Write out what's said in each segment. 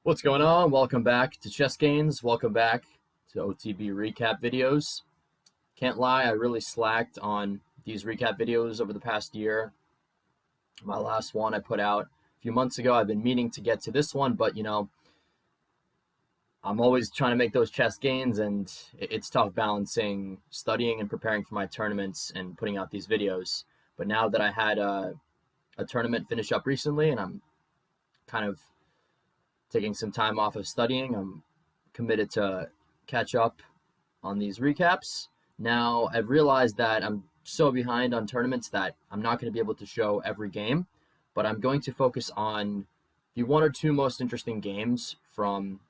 What's going on? Welcome back to Chess Games. Welcome back to OTB recap videos. Can't lie, I really slacked on these recap videos over the past year. My last one I put out a few months ago. I've been meaning to get to this one, but I'm always trying to make those chess gains, and it's tough balancing studying and preparing for my tournaments and putting out these videos. But now that I had a tournament finish up recently and I'm kind of taking some time off of studying, I'm committed to catch up on these recaps. Now, I've realized that I'm so behind on tournaments that I'm not going to be able to show every game, but I'm going to focus on the one or two most interesting games from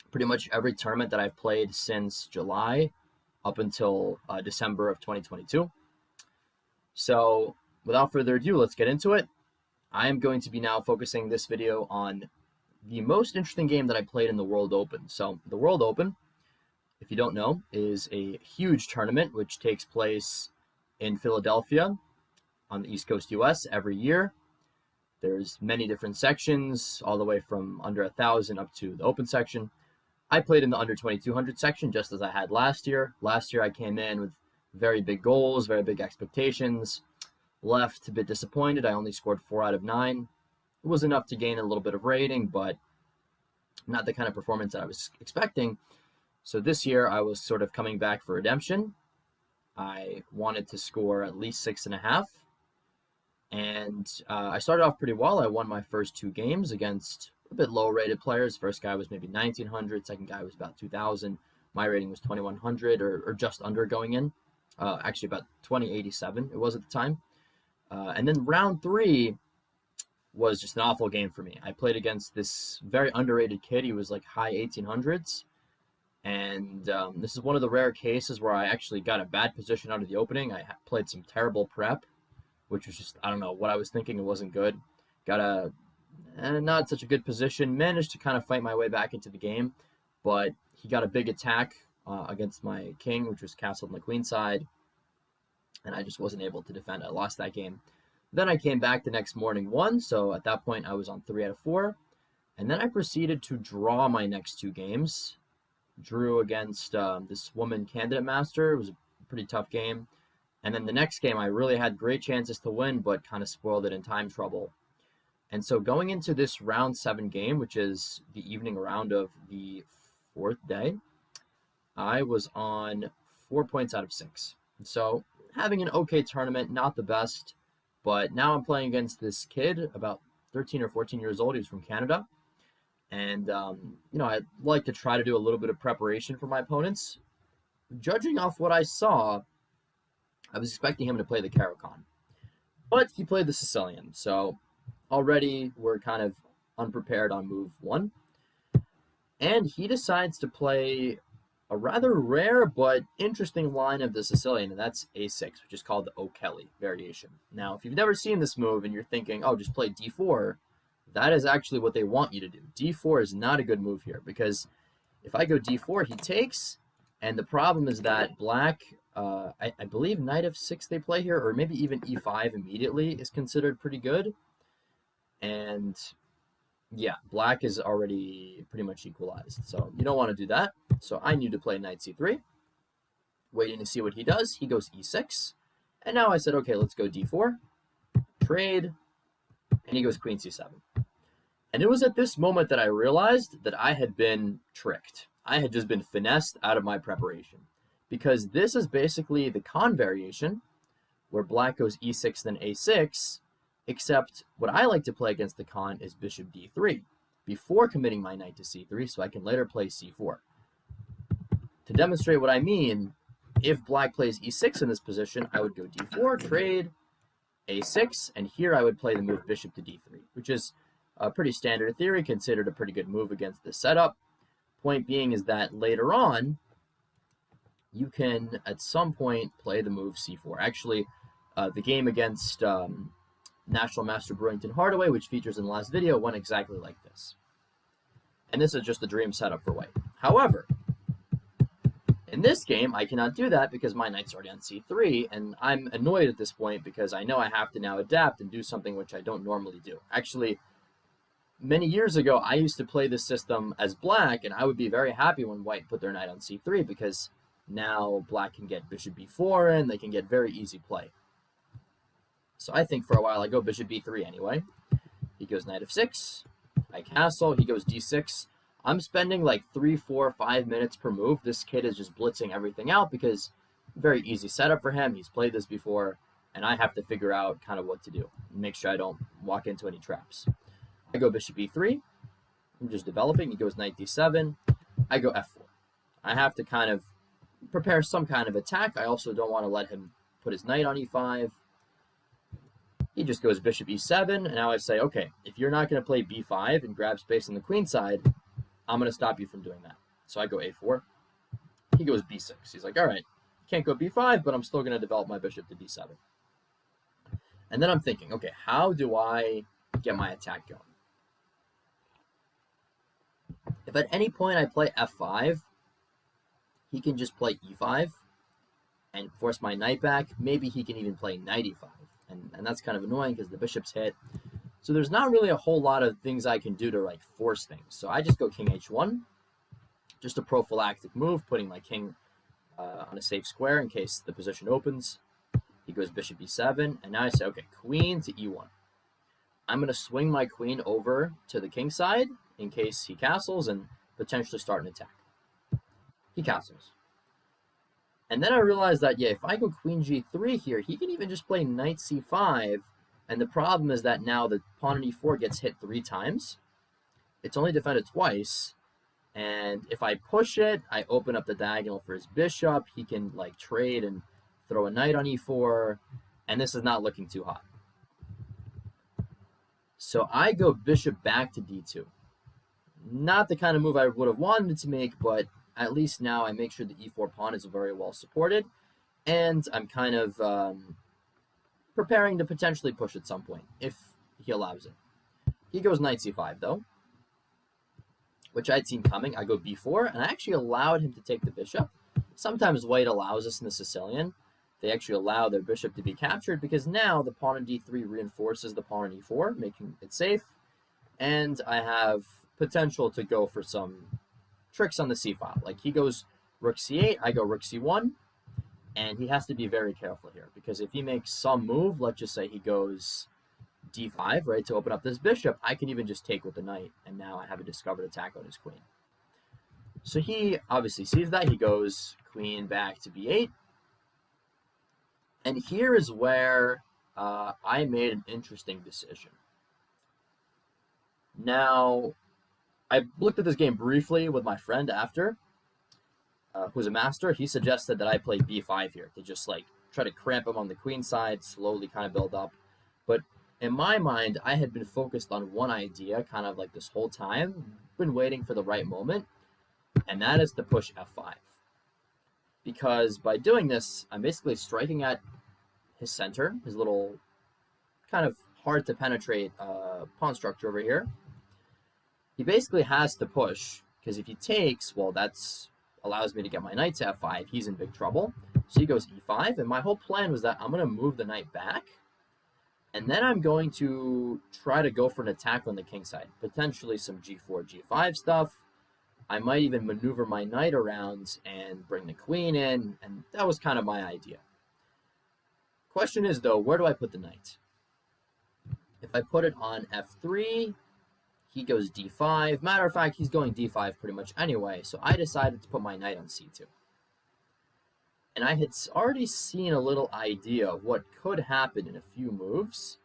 pretty much every tournament that I've played since July up until December of 2022. So, without further ado, let's get into it. I am going to be now focusing this video on the most interesting game that I played in the World Open. So the World Open, if you don't know, is a huge tournament which takes place in Philadelphia on the East Coast US every year. There's many different sections, all the way from under 1,000 up to the open section. I played in the under 2,200 section just as I had last year. Last year I came in with very big goals, very big expectations, left a bit disappointed. I only scored 4 out of 9. It was enough to gain a little bit of rating, but not the kind of performance that I was expecting. So this year I was sort of coming back for redemption. I wanted to score at least 6.5. And I started off pretty well. I won my first 2 games against a bit low rated players. First guy was maybe 1,900. Second guy was about 2,000. My rating was 2,100 or just under going in. Actually about 2,087 it was at the time. And then round 3 was just an awful game for me. I played against this very underrated kid. He was like high 1800s. And this is one of the rare cases where I actually got a bad position out of the opening. I played some terrible prep, which was just, I don't know what I was thinking. It wasn't good. Got a not such a good position. Managed to kind of fight my way back into the game. But he got a big attack against my king, which was castled on the queen side. And I just wasn't able to defend. I lost that game. Then I came back the next morning, won. So at that point, I was on 3 out of 4. And then I proceeded to draw my next 2 games. Drew against this woman candidate master. It was a pretty tough game. And then the next game, I really had great chances to win, but kind of spoiled it in time trouble. And so going into this round 7 game, which is the evening round of the 4th day, I was on 4 points out of 6. So having an okay tournament, not the best. But now I'm playing against this kid, about 13 or 14 years old. He's from Canada. And, I like to try to do a little bit of preparation for my opponents. Judging off what I saw, I was expecting him to play the Caro-Kann. But he played the Sicilian. So already we're kind of unprepared on move 1. And he decides to play a rather rare but interesting line of the Sicilian, and that's a6, which is called the O'Kelly variation. Now, if you've never seen this move and you're thinking, oh, just play d4, that is actually what they want you to do. d4 is not a good move here, because if I go d4, he takes, and the problem is that black, I believe knight f6 they play here, or maybe even e5 immediately is considered pretty good. And yeah, black is already pretty much equalized, so you don't want to do that. So I knew to play knight c3, waiting to see what he does. He goes e6, and now I said, okay, let's go d4, trade, and he goes queen c7. And it was at this moment that I realized that I had been tricked. I had just been finessed out of my preparation, because this is basically the Kann variation, where black goes e6 then a6, except what I like to play against the Kann is bishop d3, before committing my knight to c3, so I can later play c4. To demonstrate what I mean, if black plays e6 in this position, I would go d4, trade, a6, and here I would play the move bishop to d3, which is a pretty standard theory, considered a pretty good move against this setup. Point being is that later on, you can at some point play the move c4. Actually, the game against National Master Brewington Hardaway, which features in the last video, went exactly like this. And this is just the dream setup for white. However, in this game, I cannot do that because my knight's already on c3, and I'm annoyed at this point because I know I have to now adapt and do something which I don't normally do. Actually, many years ago, I used to play this system as black, and I would be very happy when white put their knight on c3 because now black can get bishop b4 in, they can get very easy play. So I think for a while I go bishop b3 anyway. He goes knight f6, I castle, he goes d6. I'm spending like 3, 4, 5 minutes per move. This kid is just blitzing everything out because very easy setup for him. He's played this before, and I have to figure out kind of what to do and make sure I don't walk into any traps. I go bishop e3. I'm just developing. He goes knight d7. I go f4. I have to kind of prepare some kind of attack. I also don't want to let him put his knight on e5. He just goes bishop e7, and now I say, okay, if you're not going to play b5 and grab space on the queen side, I'm going to stop you from doing that. So I go a4. He goes b6. He's like, all right, can't go b5, but I'm still going to develop my bishop to d7. And then I'm thinking, okay, how do I get my attack going? If at any point I play f5, he can just play e5 and force my knight back. Maybe he can even play knight e5. And that's kind of annoying because the bishop's hit. So there's not really a whole lot of things I can do to like force things. So I just go king h1, just a prophylactic move, putting my king on a safe square in case the position opens. He goes bishop e7, and now I say, okay, queen to e1. I'm going to swing my queen over to the king side in case he castles and potentially start an attack. He castles. And then I realized that, yeah, if I go queen g3 here, he can even just play knight c5. And the problem is that now the pawn on e4 gets hit 3 times. It's only defended twice. And if I push it, I open up the diagonal for his bishop. He can like trade and throw a knight on e4. And this is not looking too hot. So I go bishop back to d2. Not the kind of move I would have wanted to make, but at least now I make sure the e4 pawn is very well supported, and I'm kind of preparing to potentially push at some point, if he allows it. He goes knight c5, though, which I'd seen coming. I go b4, and I actually allowed him to take the bishop. Sometimes white allows this in the Sicilian. They actually allow their bishop to be captured, because now the pawn on d3 reinforces the pawn on e4, making it safe, and I have potential to go for some tricks on the c-file. Like he goes rook c8, I go rook c1, and he has to be very careful here, because if he makes some move, let's just say he goes d5, right, to open up this bishop, I can even just take with the knight, and now I have a discovered attack on his queen. So he obviously sees that. He goes queen back to b8, and here is where I made an interesting decision. Now, I looked at this game briefly with my friend after, who's a master. He suggested that I play b5 here to just like try to cramp him on the queen side, slowly kind of build up. But in my mind, I had been focused on one idea kind of like this whole time, been waiting for the right moment, and that is to push f5. Because by doing this, I'm basically striking at his center, his little kind of hard to penetrate pawn structure over here. He basically has to push, because if he takes, well, that's allows me to get my knight to f5. He's in big trouble. So he goes e5, and my whole plan was that I'm going to move the knight back, and then I'm going to try to go for an attack on the king side, potentially some g4, g5 stuff. I might even maneuver my knight around and bring the queen in, and that was kind of my idea. Question is, though, where do I put the knight? If I put it on f3, he goes d5. Matter of fact, he's going d5 pretty much anyway, so I decided to put my knight on c2. And I had already seen a little idea of what could happen in a few moves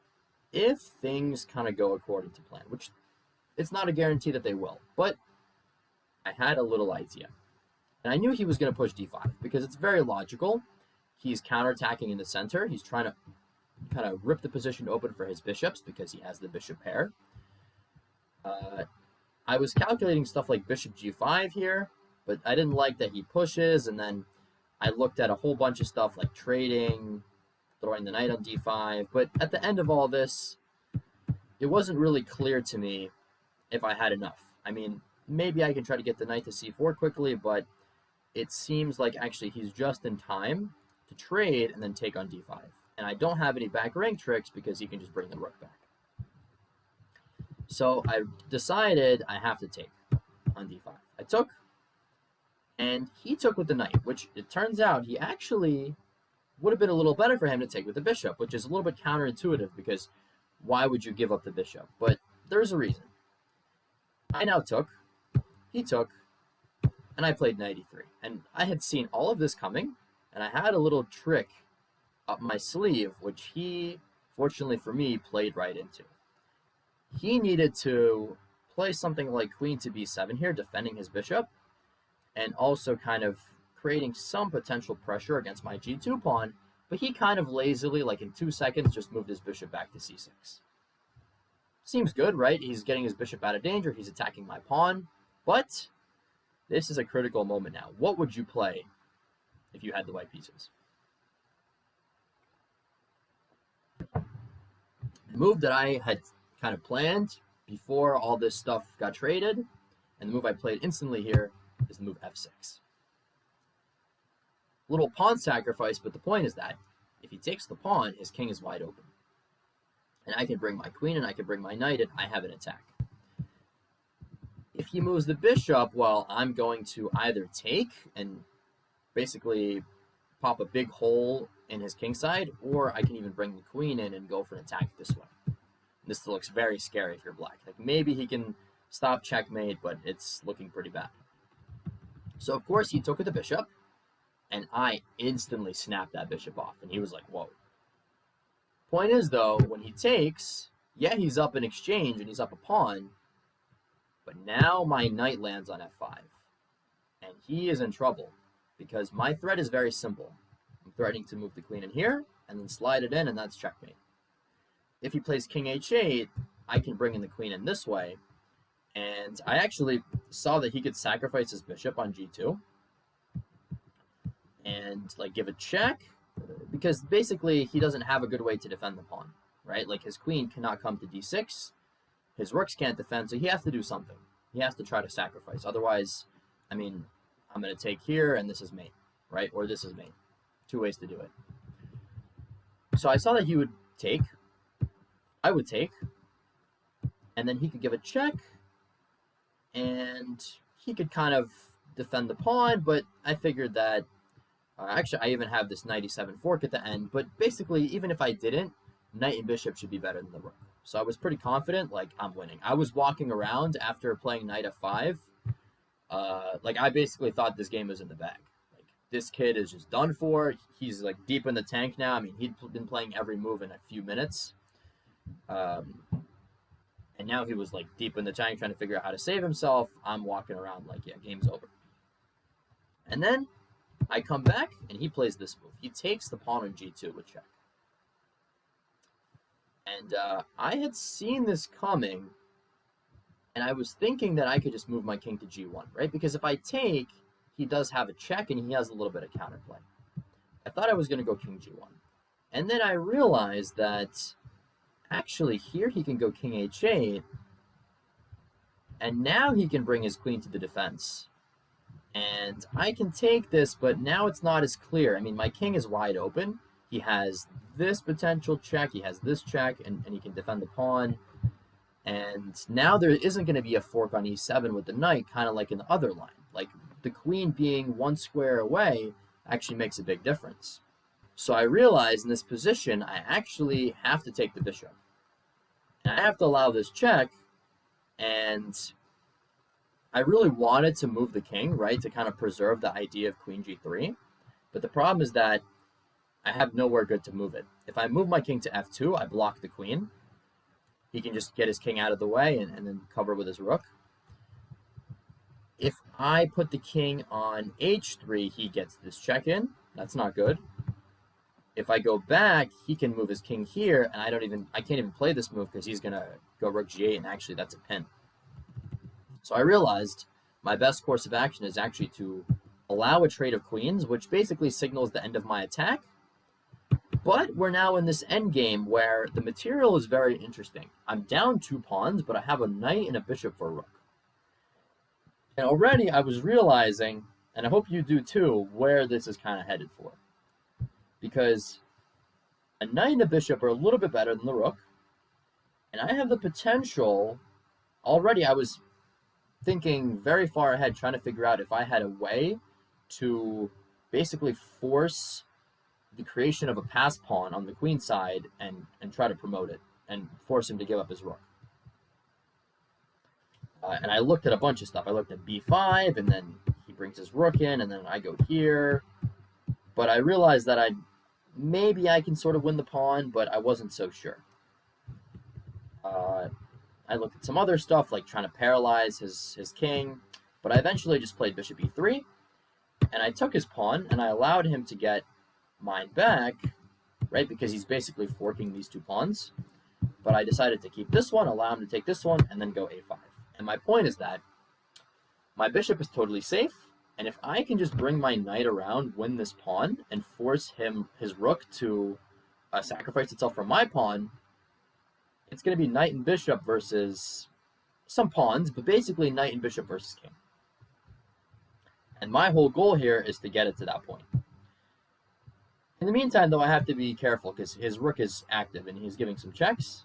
if things kind of go according to plan, which it's not a guarantee that they will, but I had a little idea. And I knew he was going to push d5 because it's very logical. He's counterattacking in the center. He's trying to kind of rip the position open for his bishops because he has the bishop pair. I was calculating stuff like bishop g5 here, but I didn't like that he pushes, and then I looked at a whole bunch of stuff like trading, throwing the knight on d5, but at the end of all this, it wasn't really clear to me if I had enough. I mean, maybe I can try to get the knight to c4 quickly, but it seems like actually he's just in time to trade and then take on d5. And I don't have any back rank tricks because he can just bring the rook back. So I decided I have to take on d5. I took, and he took with the knight, which it turns out he actually would have been a little better for him to take with the bishop, which is a little bit counterintuitive because why would you give up the bishop? But there's a reason. I now took, he took, and I played knight e3. And I had seen all of this coming, and I had a little trick up my sleeve, which he, fortunately for me, played right into. He needed to play something like queen to b7 here, defending his bishop, and also kind of creating some potential pressure against my g2 pawn, but he kind of lazily, like in 2 seconds, just moved his bishop back to c6. Seems good, right? He's getting his bishop out of danger, he's attacking my pawn, but this is a critical moment now. What would you play if you had the white pieces? The move that I had kind of planned before all this stuff got traded, and the move I played instantly here, is the move f6. Little pawn sacrifice, but the point is that if he takes the pawn, his king is wide open. And I can bring my queen and I can bring my knight and I have an attack. If he moves the bishop, well, I'm going to either take and basically pop a big hole in his king side, or I can even bring the queen in and go for an attack this way. This looks very scary if you're black. Like maybe he can stop checkmate, but it's looking pretty bad. So of course he took with the bishop, and I instantly snapped that bishop off, and he was like, whoa. Point is, though, when he takes, yeah, he's up in exchange, and he's up a pawn, but now my knight lands on f5, and he is in trouble, because my threat is very simple. I'm threatening to move the queen in here, and then slide it in, and that's checkmate. If he plays king h8, I can bring in the queen in this way, and I actually saw that he could sacrifice his bishop on g2, and like give a check, because basically he doesn't have a good way to defend the pawn, right? Like his queen cannot come to d6, his rooks can't defend, so he has to do something. He has to try to sacrifice. Otherwise, I mean, I'm going to take here and this is mate, right? Or this is mate. 2 ways to do it. So I saw that he would take, I would take, and then he could give a check, and he could kind of defend the pawn, but I figured that actually, I even have this knight e7 fork at the end, but basically, even if I didn't, knight and bishop should be better than the rook. So I was pretty confident, like, I'm winning. I was walking around after playing knight f5, like, I basically thought this game was in the bag. Like, this kid is just done for. He's, like, deep in the tank now. I mean, he'd been playing every move in a few minutes. And now he was, like, deep in the tank trying to figure out how to save himself. I'm walking around like, yeah, game's over. And then I come back, and he plays this move. He takes the pawn on g2 with check. And I had seen this coming, and I was thinking that I could just move my king to g1, right? Because if I take, he does have a check, and he has a little bit of counterplay. I thought I was going to go king g1. And then I realized that actually here he can go king h8, and now he can bring his queen to the defense. And I can take this, but now it's not as clear. I mean, my king is wide open. He has this potential check. He has this check, and he can defend the pawn. And now there isn't going to be a fork on e7 with the knight, kind of like in the other line. Like, the queen being 1 square away actually makes a big difference. So I realized in this position, I actually have to take the bishop. And I have to allow this check, and I really wanted to move the king, right, to kind of preserve the idea of queen g3. But the problem is that I have nowhere good to move it. If I move my king to f2, I block the queen. He can just get his king out of the way and then cover with his rook. If I put the king on h3, he gets this check in. That's not good. If I go back, he can move his king here, and I can't even play this move because he's going to go rook g8, and actually that's a pin. So I realized my best course of action is actually to allow a trade of queens, which basically signals the end of my attack. But we're now in this endgame where the material is very interesting. I'm down 2 pawns, but I have a knight and a bishop for a rook. And already I was realizing, and I hope you do too, where this is kind of headed for. Because a knight and a bishop are a little bit better than the rook, and I have the potential already I was thinking very far ahead, trying to figure out if I had a way to basically force the creation of a pass pawn on the queen side and try to promote it and force him to give up his rook. And I looked at a bunch of stuff. I looked at b5, and then he brings his rook in, and then I go here. But I realized that maybe I can sort of win the pawn, but I wasn't so sure. I looked at some other stuff, like trying to paralyze his king, but I eventually just played bishop e3, and I took his pawn, and I allowed him to get mine back, right, because he's basically forking these two pawns. But I decided to keep this one, allow him to take this one, and then go a5. And my point is that my bishop is totally safe, and if I can just bring my knight around, win this pawn, and force his rook to sacrifice itself for my pawn, it's going to be knight and bishop versus some pawns, but basically knight and bishop versus king. And my whole goal here is to get it to that point. In the meantime, though, I have to be careful because his rook is active and he's giving some checks.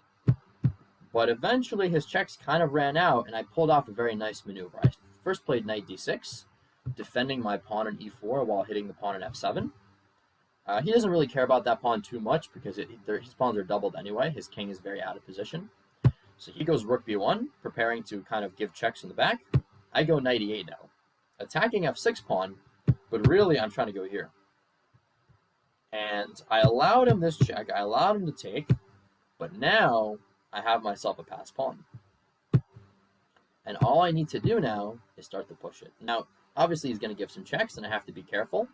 But eventually his checks kind of ran out, and I pulled off a very nice maneuver. I first played knight d6, defending my pawn on e4 while hitting the pawn on f7. He doesn't really care about that pawn too much because his pawns are doubled anyway. His king is very out of position. So he goes rook b1, preparing to kind of give checks in the back. I go knight e8 now, attacking f6 pawn, but really I'm trying to go here. And I allowed him this check. I allowed him to take, but now I have myself a pass pawn. And all I need to do now is start to push it. Now, obviously he's going to give some checks, and I have to be careful.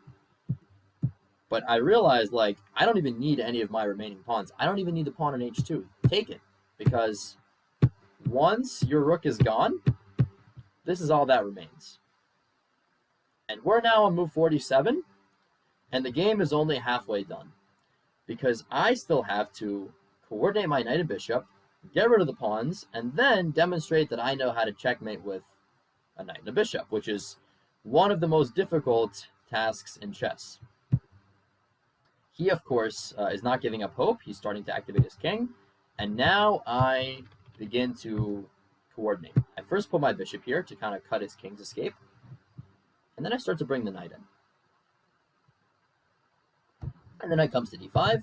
But I realized, like, I don't even need any of my remaining pawns. I don't even need the pawn on h2. Take it. Because once your rook is gone, this is all that remains. And we're now on move 47, and the game is only halfway done. Because I still have to coordinate my knight and bishop, get rid of the pawns, and then demonstrate that I know how to checkmate with a knight and a bishop, which is one of the most difficult tasks in chess. He, of course, is not giving up hope. He's starting to activate his king. And now I begin to coordinate. I first put my bishop here to kind of cut his king's escape. And then I start to bring the knight in. And then it comes to d5.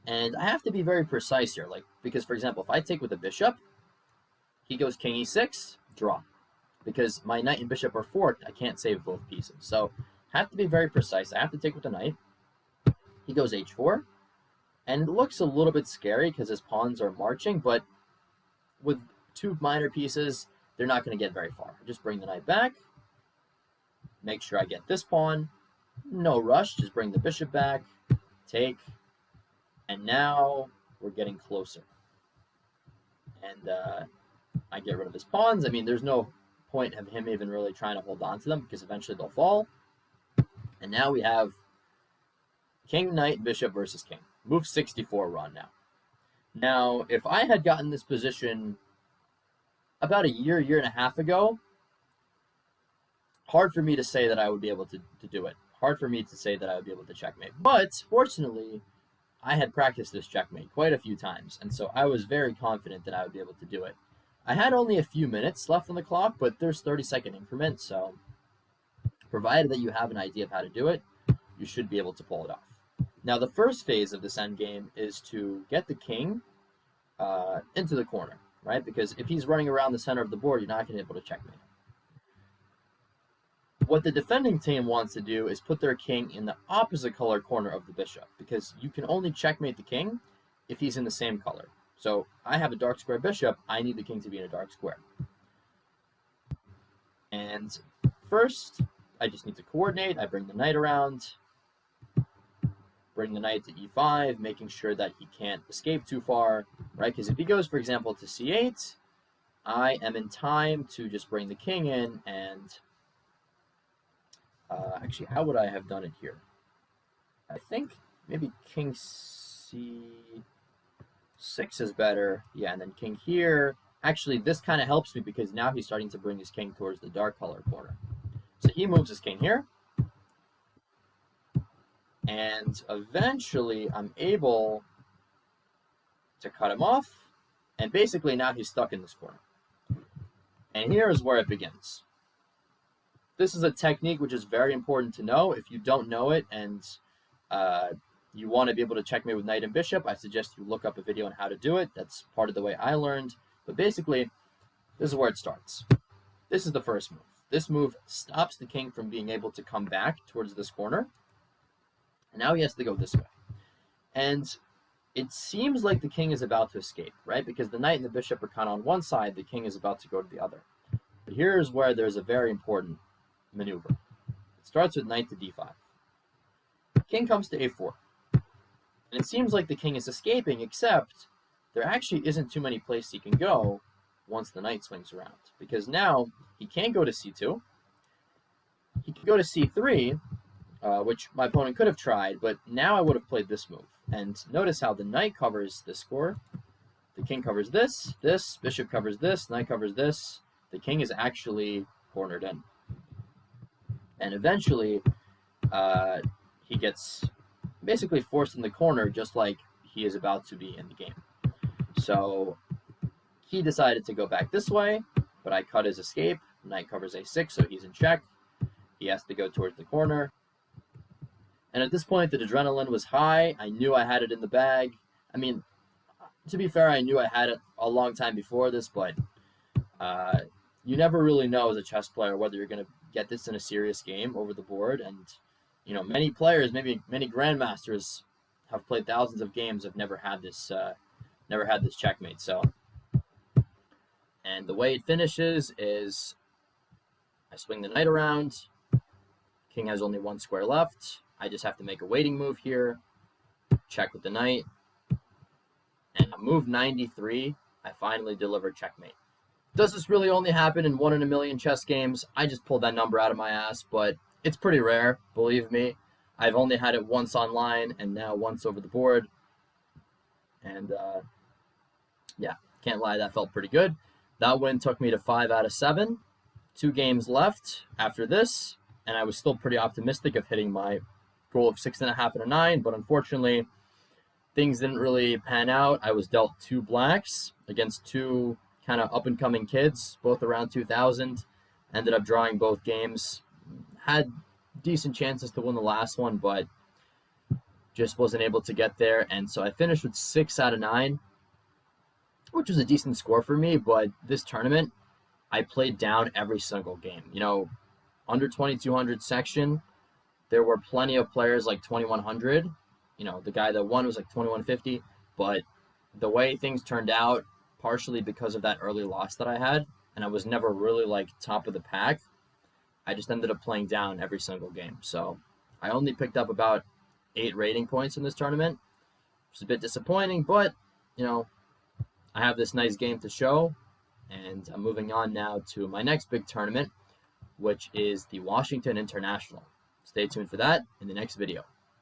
And I have to be very precise here. Because, for example, if I take with the bishop, he goes king e6, draw. Because my knight and bishop are forked, I can't save both pieces. So I have to be very precise. I have to take with the knight. He goes h4, and it looks a little bit scary because his pawns are marching, but with two minor pieces, they're not going to get very far. Just bring the knight back, make sure I get this pawn, no rush, just bring the bishop back, take, and now we're getting closer. And I get rid of his pawns. I mean, there's no point of him even really trying to hold on to them because eventually they'll fall. And now we have king, knight, bishop versus king. Move 64 run now. Now, if I had gotten this position about a year and a half ago, hard for me to say that I would be able to do it. Hard for me to say that I would be able to checkmate. But fortunately, I had practiced this checkmate quite a few times, and so I was very confident that I would be able to do it. I had only a few minutes left on the clock, but there's 30-second increments, so provided that you have an idea of how to do it, you should be able to pull it off. Now, the first phase of this endgame is to get the king into the corner, right? Because if he's running around the center of the board, you're not going to be able to checkmate him. What the defending team wants to do is put their king in the opposite color corner of the bishop, because you can only checkmate the king if he's in the same color. So I have a dark square bishop. I need the king to be in a dark square. And first, I just need to coordinate. I bring the knight around. Bring the knight to e5, making sure that he can't escape too far, right? Because if he goes, for example, to c8, I am in time to just bring the king in and... actually, how would I have done it here? I think maybe king c6 is better. Yeah, and then king here. Actually, this kind of helps me because now he's starting to bring his king towards the dark color corner. So he moves his king here. And eventually, I'm able to cut him off. And basically, now he's stuck in this corner. And here is where it begins. This is a technique which is very important to know. If you don't know it and you want to be able to checkmate with knight and bishop, I suggest you look up a video on how to do it. That's part of the way I learned. But basically, this is where it starts. This is the first move. This move stops the king from being able to come back towards this corner. And now he has to go this way. And it seems like the king is about to escape, right? Because the knight and the bishop are kind of on one side, the king is about to go to the other. But here's where there's a very important maneuver. It starts with knight to d5. King comes to a4. And it seems like the king is escaping, except there actually isn't too many places he can go once the knight swings around. Because now he can't go to c2. He can go to c3, which my opponent could have tried, but now I would have played this move. And notice how the knight covers this score. The king covers this, bishop covers this, knight covers this. The king is actually cornered in. And eventually, he gets basically forced in the corner, just like he is about to be in the game. So he decided to go back this way, but I cut his escape. Knight covers a6, so he's in check. He has to go towards the corner. And at this point, the adrenaline was high. I knew I had it in the bag. I mean, to be fair, I knew I had it a long time before this, but you never really know as a chess player whether you're going to get this in a serious game over the board. And, you know, many players, maybe many grandmasters have played thousands of games, have never had this checkmate. So, and the way it finishes is I swing the knight around. King has only one square left. I just have to make a waiting move here. Check with the knight. And on move 93, I finally delivered checkmate. Does this really only happen in 1 in a million chess games? I just pulled that number out of my ass, but it's pretty rare, believe me. I've only had it once online and now once over the board. And yeah, can't lie, that felt pretty good. That win took me to 5 out of 7. 2 games left after this, and I was still pretty optimistic of hitting my goal of 6.5 and a 9, but unfortunately, things didn't really pan out. I was dealt 2 blacks against 2 kind of up-and-coming kids, both around 2000. Ended up drawing both games. Had decent chances to win the last one, but just wasn't able to get there. And so I finished with 6 out of 9, which was a decent score for me. But this tournament, I played down every single game. You know, under 2200 section, there were plenty of players like 2100. You know, the guy that won was like 2150. But the way things turned out, partially because of that early loss that I had, and I was never really like top of the pack, I just ended up playing down every single game. So I only picked up about 8 rating points in this tournament, which is a bit disappointing, but, you know, I have this nice game to show, and I'm moving on now to my next big tournament, which is the Washington International. Stay tuned for that in the next video.